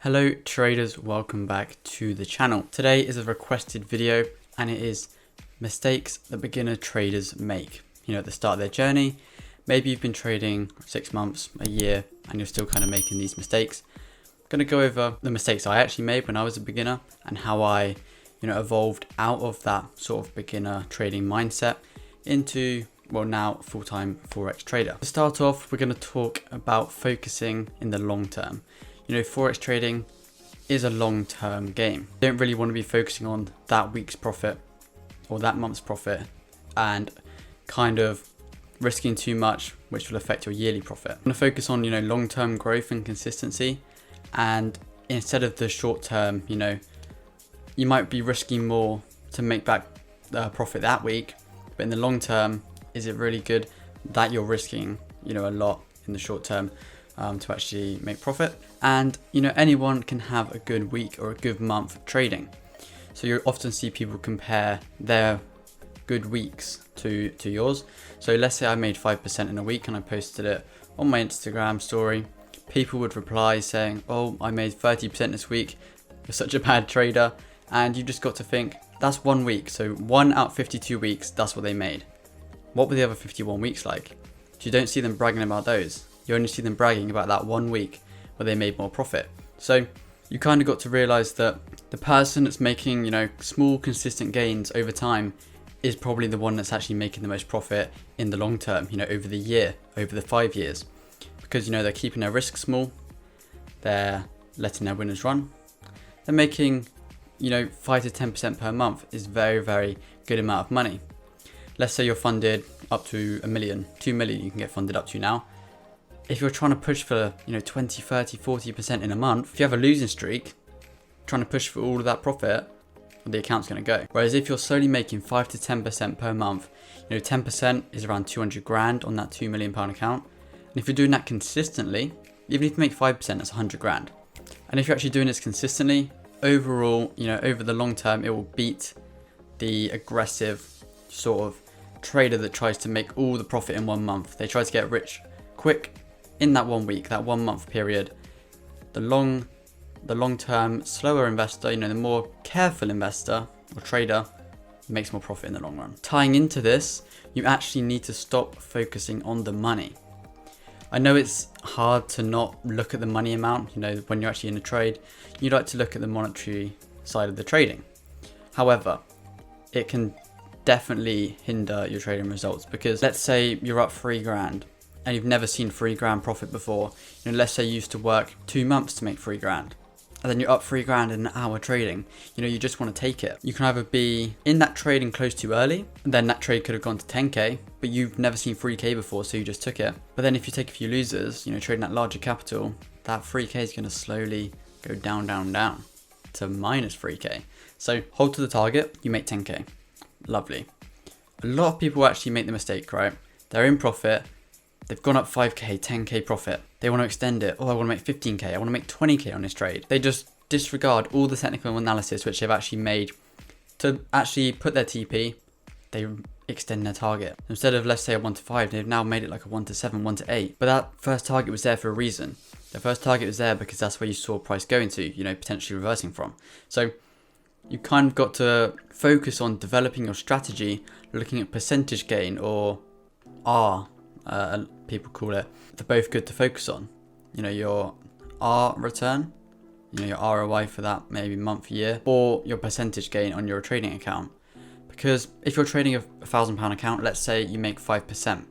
Hello traders, welcome back to the channel. Today is a requested video and it is mistakes that beginner traders make. At the start of their journey, maybe you've been trading 6 months, a year, and you're still kind of making these mistakes. I'm going to go over the mistakes I actually made when I was a beginner and how I, evolved out of that sort of beginner trading mindset into, well, now full-time Forex trader. To start off, we're going to talk about focusing in the long term. Forex trading is a long-term game. You don't really want to be focusing on that week's profit or that month's profit and kind of risking too much, which will affect your yearly profit. I'm going to focus on, long-term growth and consistency. And instead of the short-term, you might be risking more to make back profit that week. But in the long term, is it really good that you're risking, a lot in the short term to actually make profit? And anyone can have a good week or a good month trading. So you often see people compare their good weeks to yours. So let's say I made 5% in a week and I posted it on my Instagram story. People would reply saying, oh, I made 30% this week. You're such a bad trader. And you just got to think, that's 1 week. So 1 out of 52 weeks, that's what they made. What were the other 51 weeks like? So you don't see them bragging about those. You only see them bragging about that 1 week where they made more profit. So you kind of got to realize that the person that's making, small consistent gains over time is probably the one that's actually making the most profit in the long term, over the year, over the 5 years. Because, they're keeping their risk small. They're letting their winners run. They're making, 5 to 10% per month is very, very good amount of money. Let's say you're funded up to 1 million, 2 million you can get funded up to now. If you're trying to push for, 20, 30, 40% in a month, if you have a losing streak, trying to push for all of that profit, the account's going to go. Whereas if you're slowly making 5 to 10% per month, 10% is around 200 grand on that £2 million account. And if you're doing that consistently, even if you make 5%, that's 100 grand. And if you're actually doing this consistently, overall, over the long term, it will beat the aggressive sort of trader that tries to make all the profit in 1 month. They try to get rich quick in that 1 week, that 1 month period. The long-term, slower investor, the more careful investor or trader makes more profit in the long run. Tying into this, you actually need to stop focusing on the money. I know it's hard to not look at the money amount, when you're actually in a trade. You like to look at the monetary side of the trading. However, it can definitely hinder your trading results because let's say you're up 3 grand and you've never seen 3 grand profit before. Let's say you used to work 2 months to make 3 grand. And then you're up 3 grand in an hour trading. You just want to take it. You can either be in that trading close too early, and then that trade could have gone to 10k, but you've never seen 3k before, so you just took it. But then if you take a few losers, trading at larger capital, that 3k is going to slowly go down, down, down to minus 3k. So hold to the target, you make 10k. Lovely. A lot of people actually make the mistake, right? They're in profit. They've gone up 5k, 10k profit. They want to extend it. Oh, I want to make 15k. I want to make 20k on this trade. They just disregard all the technical analysis which they've actually made to actually put their TP. They extend their target. Instead of, let's say, a 1 to 5, they've now made it like a 1 to 7, 1 to 8. But that first target was there for a reason. The first target was there because that's where you saw price going to, potentially reversing from. So you kind of got to focus on developing your strategy, looking at percentage gain or R. People call it. They're both good to focus on. Your R return, your ROI for that maybe month, year, or your percentage gain on your trading account. Because if you're trading a £1,000 account, let's say you make 5%,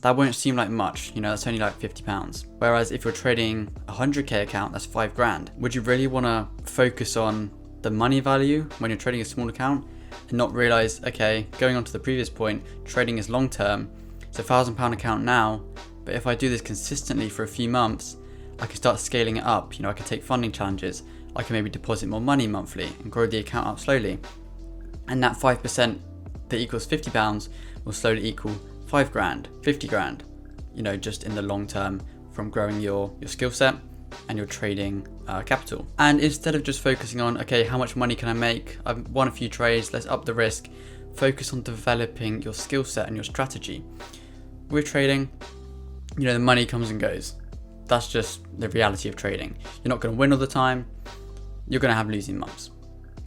that won't seem like much. That's only like £50. Whereas if you're trading a 100k account, that's 5 grand. Would you really want to focus on the money value when you're trading a small account and not realize, okay, going on to the previous point, trading is long term. It's a £1,000 account now, but if I do this consistently for a few months, I can start scaling it up. I can take funding challenges. I can maybe deposit more money monthly and grow the account up slowly. And that 5% that equals £50 will slowly equal 5 grand, 50 grand, just in the long term from growing your skill set and your trading capital. And instead of just focusing on, okay, how much money can I make? I've won a few trades, let's up the risk. Focus on developing your skill set and your strategy. We're trading, the money comes and goes. That's just the reality of trading. You're not going to win all the time. You're going to have losing months.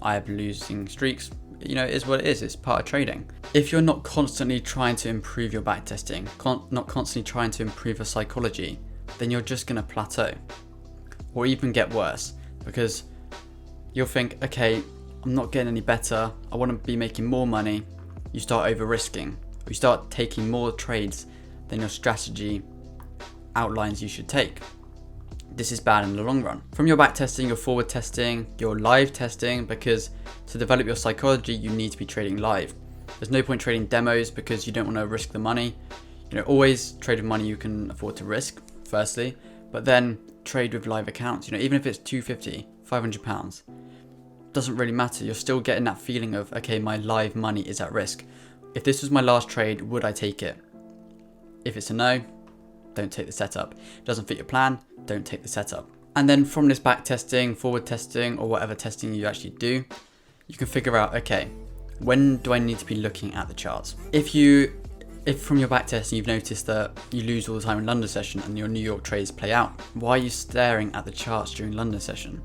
I have losing streaks. You know, it is what it is. It's part of trading. If you're not constantly trying to improve your backtesting, not constantly trying to improve your psychology, then you're just going to plateau or even get worse, because you'll think, okay, I'm not getting any better. I want to be making more money. You start over risking, or you start taking more trades than your strategy outlines you should take. This is bad in the long run. From your back testing, your forward testing, your live testing, because to develop your psychology, you need to be trading live. There's no point trading demos because you don't want to risk the money. You know, always trade with money you can afford to risk, firstly, but then trade with live accounts. You know, even if it's £250, £500, doesn't really matter. You're still getting that feeling of, okay, my live money is at risk. If this was my last trade, would I take it? If it's a no, don't take the setup. If it doesn't fit your plan, don't take the setup. And then from this back testing, forward testing, or whatever testing you actually do, you can figure out, okay, when do I need to be looking at the charts? If from your back testing you've noticed that you lose all the time in London session and your New York trades play out, why are you staring at the charts during London session?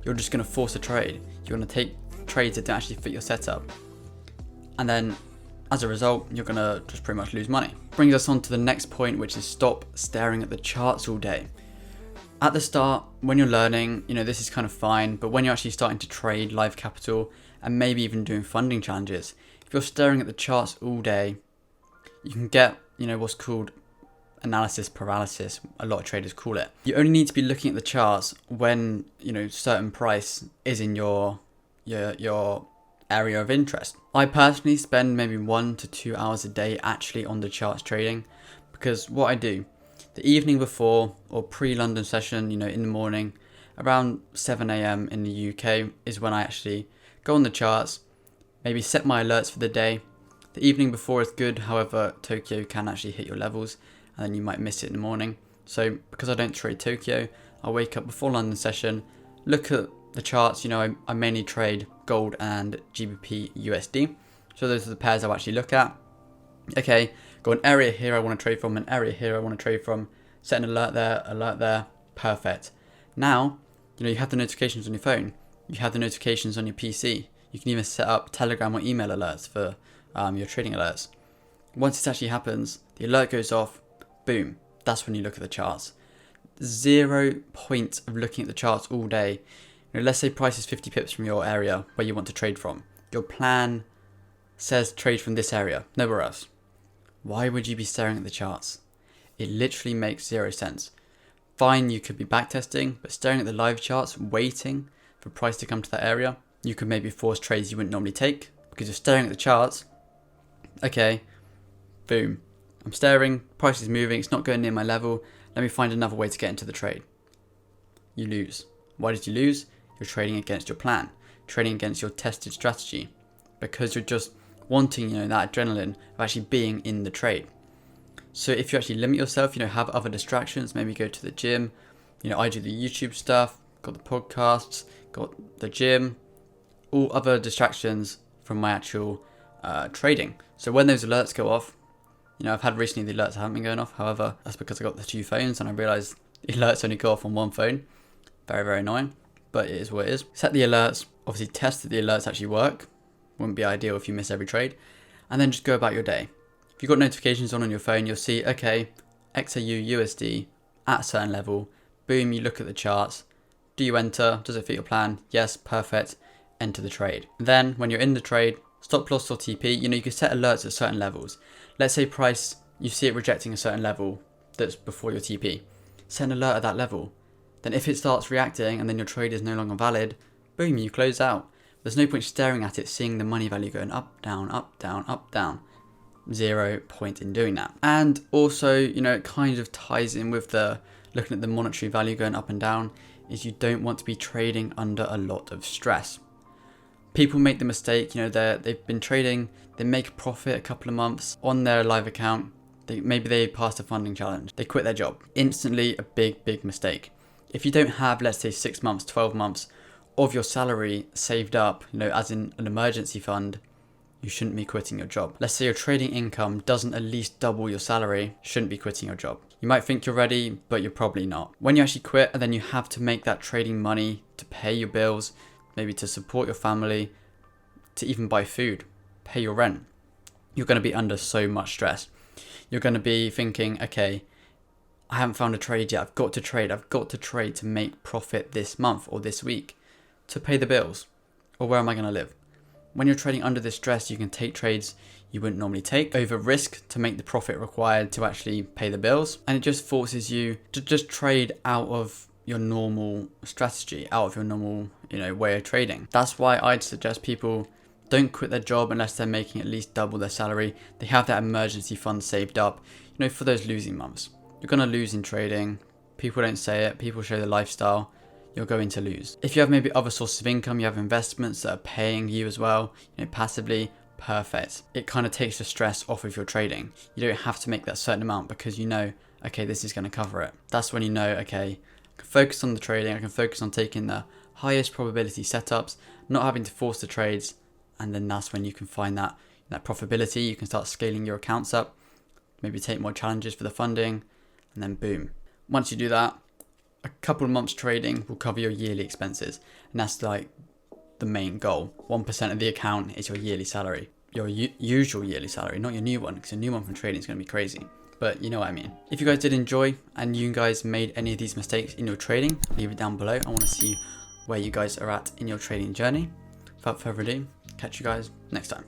You're just going to force a trade. You're going to take trades that don't actually fit your setup. And then as a result, you're going to just pretty much lose money. Brings us on to the next point, which is stop staring at the charts all day. At the start, when you're learning, you know, this is kind of fine, but when you're actually starting to trade live capital and maybe even doing funding challenges, if you're staring at the charts all day, you can get, you know, what's called analysis paralysis. A lot of traders call it. You only need to be looking at the charts when, you know, certain price is in your area of interest. I personally spend maybe 1 to 2 hours a day actually on the charts trading, because what I do the evening before or pre-London session, you know, in the morning, around 7 a.m. in the UK is when I actually go on the charts, maybe set my alerts for the day. The evening before is good, however, Tokyo can actually hit your levels and then you might miss it in the morning. So because I don't trade Tokyo, I wake up before London session, look at the charts. You know, I mainly trade gold and GBP USD. So those are the pairs I actually look at. Okay, got an area here I want to trade from, an area here I want to trade from, set an alert there, perfect. Now, you know, you have the notifications on your phone, you have the notifications on your PC, you can even set up Telegram or email alerts for your trading alerts. Once it actually happens, the alert goes off, boom, that's when you look at the charts. 0 point of looking at the charts all day. You know, let's say price is 50 pips from your area where you want to trade from. Your plan says trade from this area, nowhere else. Why would you be staring at the charts? It literally makes 0 sense. Fine, you could be backtesting, but staring at the live charts, waiting for price to come to that area, you could maybe force trades you wouldn't normally take because you're staring at the charts. Okay, boom, I'm staring, price is moving, it's not going near my level, let me find another way to get into the trade. You lose. Why did you lose? You're trading against your plan, trading against your tested strategy, because you're just wanting, you know, that adrenaline of actually being in the trade. So if you actually limit yourself, you know, have other distractions, maybe go to the gym. You know, I do the YouTube stuff, got the podcasts, got the gym, all other distractions from my actual trading. So when those alerts go off, you know, I've had recently the alerts haven't been going off. However, that's because I got the 2 phones and I realized the alerts only go off on 1 phone. Very, very annoying, but it is what it is. Set the alerts, obviously test that the alerts actually work. Wouldn't be ideal if you miss every trade. And then just go about your day. If you've got notifications on your phone, you'll see, okay, XAU USD at a certain level. Boom, you look at the charts. Do you enter? Does it fit your plan? Yes, perfect. Enter the trade. Then when you're in the trade, stop loss or TP, you know, you can set alerts at certain levels. Let's say price, you see it rejecting a certain level that's before your TP. Set an alert at that level. Then if it starts reacting and then your trade is no longer valid, boom, you close out. There's no point staring at it, seeing the money value going up, down, up, down, up, down. 0 point in doing that. And also, you know, it kind of ties in with the looking at the monetary value going up and down, is you don't want to be trading under a lot of stress. People make the mistake, you know, they've been trading, they make a profit a couple of months on their live account, maybe they passed a funding challenge, they quit their job. Instantly a big mistake. If you don't have, let's say 6 months, 12 months of your salary saved up, you know, as in an emergency fund, you shouldn't be quitting your job. Let's say your trading income doesn't at least double your salary, shouldn't be quitting your job. You might think you're ready, but you're probably not. When you actually quit and then you have to make that trading money to pay your bills, maybe to support your family, to even buy food, pay your rent, you're going to be under so much stress. You're going to be thinking, okay, I haven't found a trade yet. I've got to trade to make profit this month or this week to pay the bills. Or where am I going to live? When you're trading under this stress, you can take trades you wouldn't normally take, over risk to make the profit required to actually pay the bills. And it just forces you to just trade out of your normal strategy, out of your normal, way of trading. That's why I'd suggest people don't quit their job unless they're making at least double their salary. They have that emergency fund saved up, for those losing months. You're going to lose in trading. People don't say it. People show the lifestyle. You're going to lose. If you have maybe other sources of income, you have investments that are paying you as well, passively, perfect. It kind of takes the stress off of your trading. You don't have to make that certain amount because okay, this is going to cover it. That's when okay, I can focus on the trading. I can focus on taking the highest probability setups, not having to force the trades. And then that's when you can find that profitability. You can start scaling your accounts up, maybe take more challenges for the funding, and then boom. Once you do that, a couple of months trading will cover your yearly expenses. And that's like the main goal. 1% of the account is your yearly salary, your usual yearly salary, not your new one, because your new one from trading is going to be crazy. But you know what I mean. If you guys did enjoy and you guys made any of these mistakes in your trading, leave it down below. I want to see where you guys are at in your trading journey. Without further ado, catch you guys next time.